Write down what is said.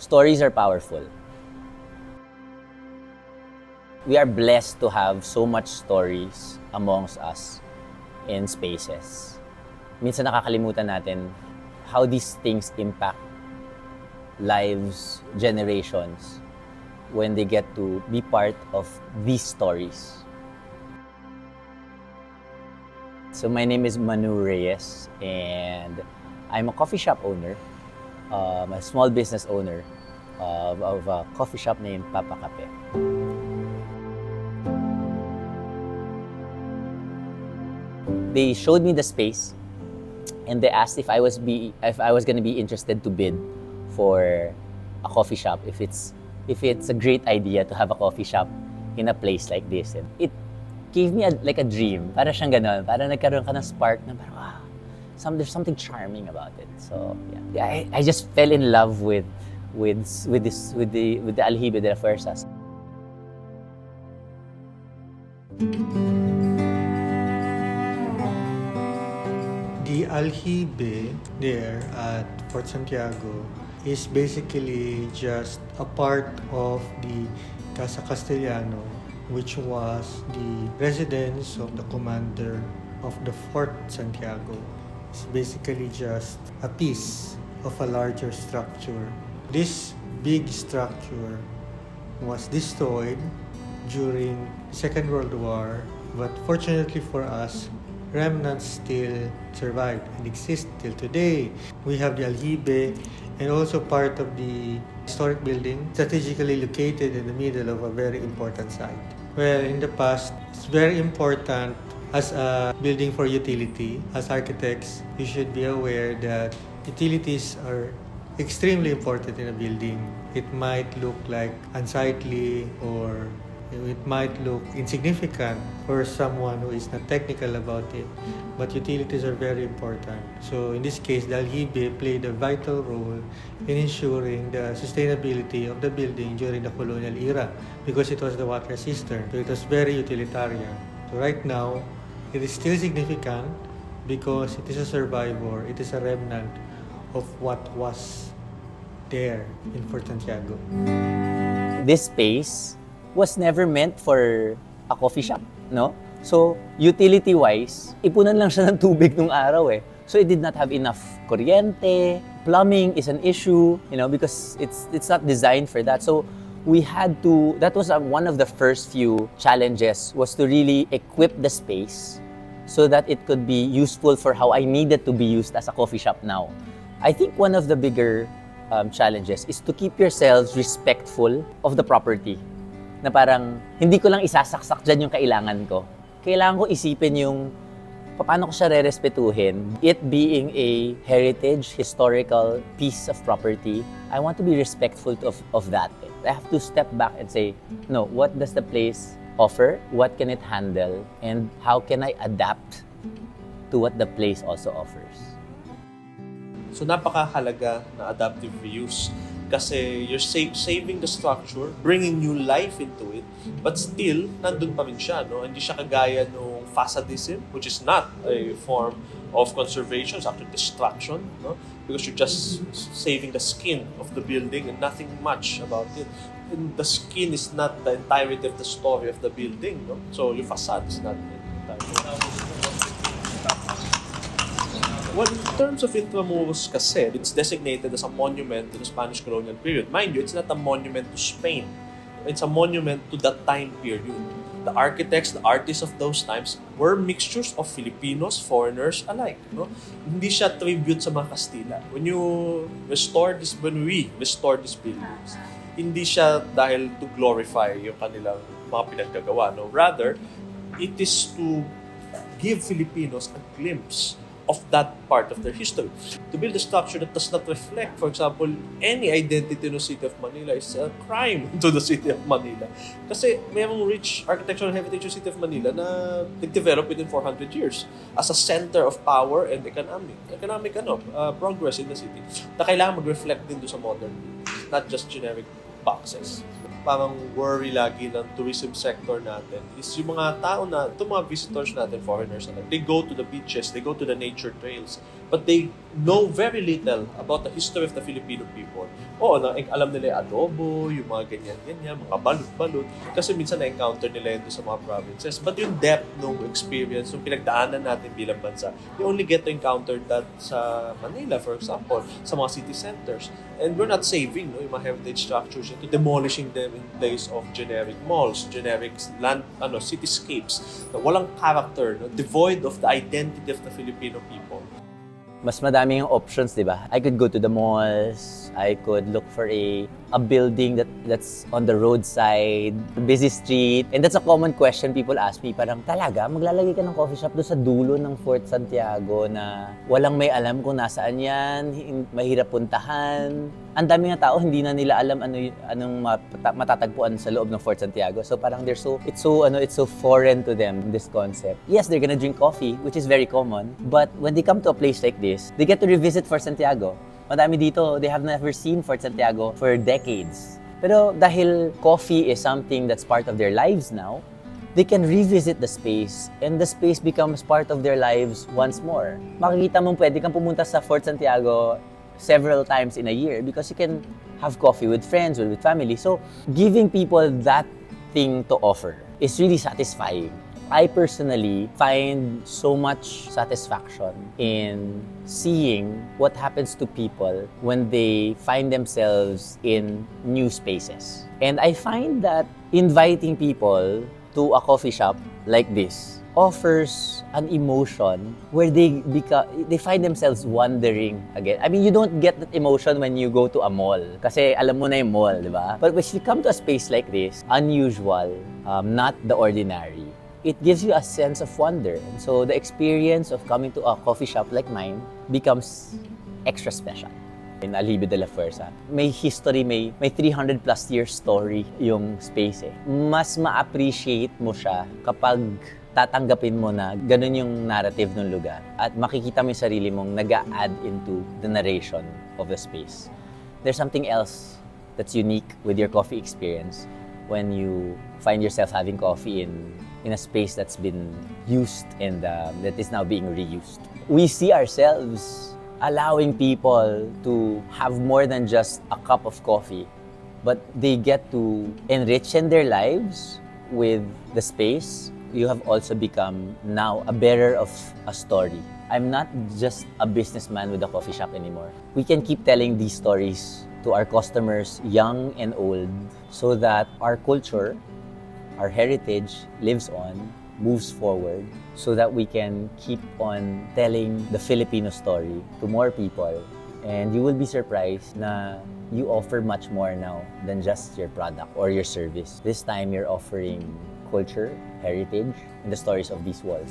Stories are powerful. We are blessed to have so much stories amongst us in spaces. Minsan nakakalimutan natin how these things impact lives, generations, when they get to be part of these stories. So my name is Manu Reyes, and I'm a coffee shop owner, a small business owner of a coffee shop named Kape. They showed me the space, and they asked if I was going to be interested to bid for a coffee shop, if it's a great idea to have a coffee shop in a place like this. And it gave me like a dream. Para siyang ganon. Para nagkaroon ka ng spark na parang, there's something charming about it. So yeah, I just fell in love with the Aljibe de la Fuerzas. The Aljibe there at Fort Santiago is basically just a part of the Casa Castellano, which was the residence of the commander of the Fort Santiago. It's basically just a piece of a larger structure. This big structure was destroyed during the Second World War, but fortunately for us, remnants still survive and exist till today. We have the Aljibe, and also part of the historic building, strategically located in the middle of a very important site. Well, in the past, it's very important as a building for utility. As architects, you should be aware that utilities are extremely important in a building. It might look like unsightly, or it might look insignificant for someone who is not technical about it, but utilities are very important. So in this case, the Aljibe played a vital role in ensuring the sustainability of the building during the colonial era, because it was the water cistern. So it was very utilitarian. So right now, it is still significant because it is a survivor, it is a remnant of what was there in Fort Santiago. This space was never meant for a coffee shop, no? So, utility-wise, ipunan lang siya ng tubig nung araw eh. So, it did not have enough kuryente. Plumbing is an issue, because it's not designed for that. So, we had to, that was one of the first few challenges, was to really equip the space so that it could be useful for how I needed to be used as a coffee shop now. I think one of the bigger challenges is to keep yourselves respectful of the property. Na parang, hindi ko lang isasaksak dyan yung kailangan ko. Kailangan ko isipin yung, paano ko siya re-respetuhin. It being a heritage, historical piece of property, I want to be respectful of that. I have to step back and say, no, what does the place offer? What can it handle? And how can I adapt to what the place also offers? So napakahalaga na adaptive reuse. Kasi you're saving the structure, bringing new life into it, but still, nandun pa rin siya, no? Hindi siya kagaya nung facadism, which is not a form of conservation, it's actually destruction, no? Because you're just saving the skin of the building and nothing much about it. And the skin is not the entirety of the story of the building, no? So your facade is not the entirety. Well, in terms of Intramuros kasi, it's designated as a monument to the Spanish colonial period. Mind you, it's not a monument to Spain. It's a monument to that time period. The architects, the artists of those times were mixtures of Filipinos, foreigners alike. No? Hindi siya tribute sa mga Kastila. When we restore these buildings, hindi siya dahil to glorify yung kanilang mga pinaggagawa. No? Rather, it is to give Filipinos a glimpse of that part of their history. To build a structure that does not reflect, for example, any identity ng City of Manila is a crime to the City of Manila. Kasi mayroong rich architectural heritage ng City of Manila na nag-develop within 400 years as a center of power and economic progress in the city na kailangan mag-reflect din doon sa modern, not just generic boxes. Parang worry lagi ng tourism sector natin is yung mga tao na, itong mga visitors natin, foreigners na, they go to the beaches, they go to the nature trails, but they know very little about the history of the Filipino people. Oo, alam nila yung adobo, yung mga ganyan-ganyan, mga balut-balut. Kasi minsan na-encounter nila yun sa mga provinces. But yung depth ng experience, yung pinagdaanan natin bilang bansa, you only get to encounter that sa Manila, for example, sa mga city centers. And we're not saving yung mga heritage structures into demolishing them in place of generic malls, generic land, cityscapes na walang character, devoid of the identity of the Filipino people. Mas madami yung options, di ba? I could go to the malls, I could look for a building that's on the roadside, busy street. And that's a common question people ask me, parang talaga, maglalagay ka ng coffee shop doon sa dulo ng Fort Santiago na walang may alam kung nasaan yan, mahirap puntahan. Ang dami nga tao, hindi na nila alam anong matatagpuan sa loob ng Fort Santiago. So parang it's so foreign to them, this concept. Yes, they're gonna drink coffee, which is very common. But when they come to a place like this, they get to revisit Fort Santiago. Madami dito, they have never seen Fort Santiago for decades. Pero dahil coffee is something that's part of their lives now, they can revisit the space and the space becomes part of their lives once more. Makikita mo pwede kang pumunta sa Fort Santiago several times in a year because you can have coffee with friends or with family. So giving people that thing to offer is really satisfying. I personally find so much satisfaction in seeing what happens to people when they find themselves in new spaces. And I find that inviting people to a coffee shop like this offers an emotion where they find themselves wandering again. I mean, you don't get that emotion when you go to a mall. Kasi alam mo na yung mall, di ba? But when you come to a space like this, unusual, not the ordinary, it gives you a sense of wonder. And so the experience of coming to a coffee shop like mine becomes extra special. In Aljibe de la Fuerza, may history, may 300 plus year story yung space eh. Mas ma-appreciate mo siya kapag tatanggapin mo na ganun yung narrative ng lugar at makikita mo yung sarili mong nag-a-add into the narration of the space. There's something else that's unique with your coffee experience when you find yourself having coffee in a space that's been used and that is now being reused. We see ourselves allowing people to have more than just a cup of coffee, but they get to enrich their lives with the space. You have also become now a bearer of a story. I'm not just a businessman with a coffee shop anymore. We can keep telling these stories to our customers, young and old, so that our culture, our heritage lives on, moves forward, so that we can keep on telling the Filipino story to more people. And you will be surprised na you offer much more now than just your product or your service. This time, you're offering culture, heritage, and the stories of these walls.